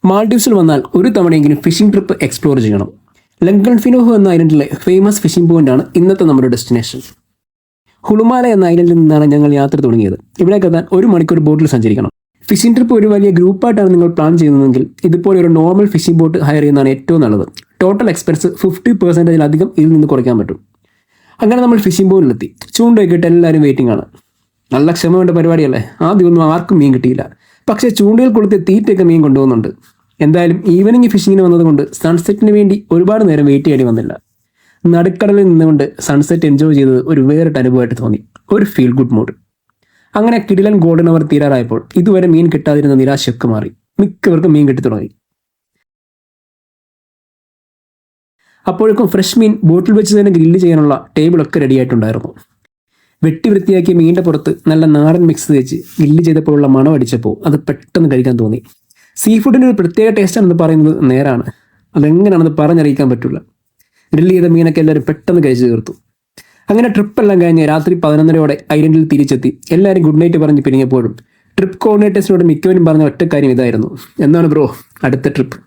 മാൾഡീവ്സിൽ വന്നാൽ ഒരു തവണയെങ്കിലും ഫിഷിംഗ് ട്രിപ്പ് എക്സ്പ്ലോർ ചെയ്യണം. ലങ്കൺഫിനോഹോ എന്ന ഐലൻഡിലെ ഫേമസ് ഫിഷിംഗ് പോയിന്റാണ് ഇന്നത്തെ നമ്മുടെ ഡെസ്റ്റിനേഷൻ. ഹുളുമാല എന്ന ഐലൻഡിൽ നിന്നാണ് ഞങ്ങൾ യാത്ര തുടങ്ങിയത്. ഇവിടേക്ക് എത്താൻ 1 മണിക്കൂർ ബോട്ടിൽ സഞ്ചരിക്കണം. ഫിഷിംഗ് ട്രിപ്പ് ഒരു വലിയ ഗ്രൂപ്പായിട്ടാണ് നിങ്ങൾ പ്ലാൻ ചെയ്യുന്നതെങ്കിൽ ഇതുപോലെ ഒരു നോർമൽ ഫിഷിംഗ് ബോട്ട് ഹയർ ചെയ്യുന്നതാണ് ഏറ്റവും നല്ലത്. ടോട്ടൽ എക്സ്പെൻസ് 50% ഇതിൽ നിന്ന് കുറയ്ക്കാൻ പറ്റും. അങ്ങനെ നമ്മൾ ഫിഷിംഗ് ബോട്ടിലെത്തി. ചൂണ്ടയൊക്കെ ഇട്ട് എല്ലാവരും വെയിറ്റിംഗ് ആണ്. നല്ല ക്ഷമ വേണ്ട പരിപാടിയല്ലേ. ആദ്യമൊന്നും ആർക്കും മീൻ കിട്ടിയില്ല. പക്ഷേ ചൂണ്ടയിൽ കൊടുത്ത് തീറ്റയൊക്കെ മീൻ കൊണ്ടുപോകുന്നുണ്ട്. എന്തായാലും ഈവനിങ് ഫിഷിങ്ങിന് വന്നതുകൊണ്ട് സൺസെറ്റിന് വേണ്ടി ഒരുപാട് നേരം വെയിറ്റ് ചെയ്യേണ്ടി വന്നില്ല. നടുക്കടലിൽ നിന്നുകൊണ്ട് സൺസെറ്റ് എൻജോയ് ചെയ്തത് ഒരു വേറിട്ട അനുഭവമായിട്ട് തോന്നി. ഒരു ഫീൽ ഗുഡ് മൂഡ്. അങ്ങനെ കിടിലൻ ഗോൾഡൻ അവർ തീരാറായപ്പോൾ ഇതുവരെ മീൻ കിട്ടാതിരുന്ന നിരാശയൊക്കെ മാറി. മിക്കവർക്കും മീൻ കിട്ടി തുടങ്ങി. അപ്പോഴേക്കും ഫ്രഷ് മീൻ ബോട്ടിൽ വെച്ച് തന്നെ ഗ്രില്ല് ചെയ്യാനുള്ള ടേബിളൊക്കെ റെഡി ആയിട്ടുണ്ടായിരുന്നു. വെട്ടി വൃത്തിയാക്കിയ മീനിൻ്റെ പുറത്ത് നല്ല നാടൻ മിക്സ് തേച്ച് ഗ്രില്ല് ചെയ്തപ്പോഴുള്ള മണം അടിച്ചപ്പോൾ അത് പെട്ടെന്ന് കഴിക്കാൻ തോന്നി. സീ ഫുഡിൻ്റെ ഒരു പ്രത്യേക ടേസ്റ്റാണെന്ന് പറയുന്നത് നേരാണ്. അതെങ്ങനെയാണെന്ന് പറഞ്ഞറിയിക്കാൻ പറ്റില്ല. ഗ്രില്ല് ചെയ്ത മീനൊക്കെ എല്ലാവരും പെട്ടെന്ന് കഴിച്ചു തീർത്തു. അങ്ങനെ ട്രിപ്പെല്ലാം കഴിഞ്ഞ് രാത്രി 11:30 ഐലൻഡിൽ തിരിച്ചെത്തി. എല്ലാവരും ഗുഡ് നൈറ്റ് പറഞ്ഞ് പിരിഞ്ഞപ്പോഴും ട്രിപ്പ് കോർഡിനേറ്റേഴ്സിനോട് മിക്കവരും പറഞ്ഞ ഒറ്റ കാര്യം ഇതായിരുന്നു: എന്നാണ് ബ്രോ അടുത്ത ട്രിപ്പ്?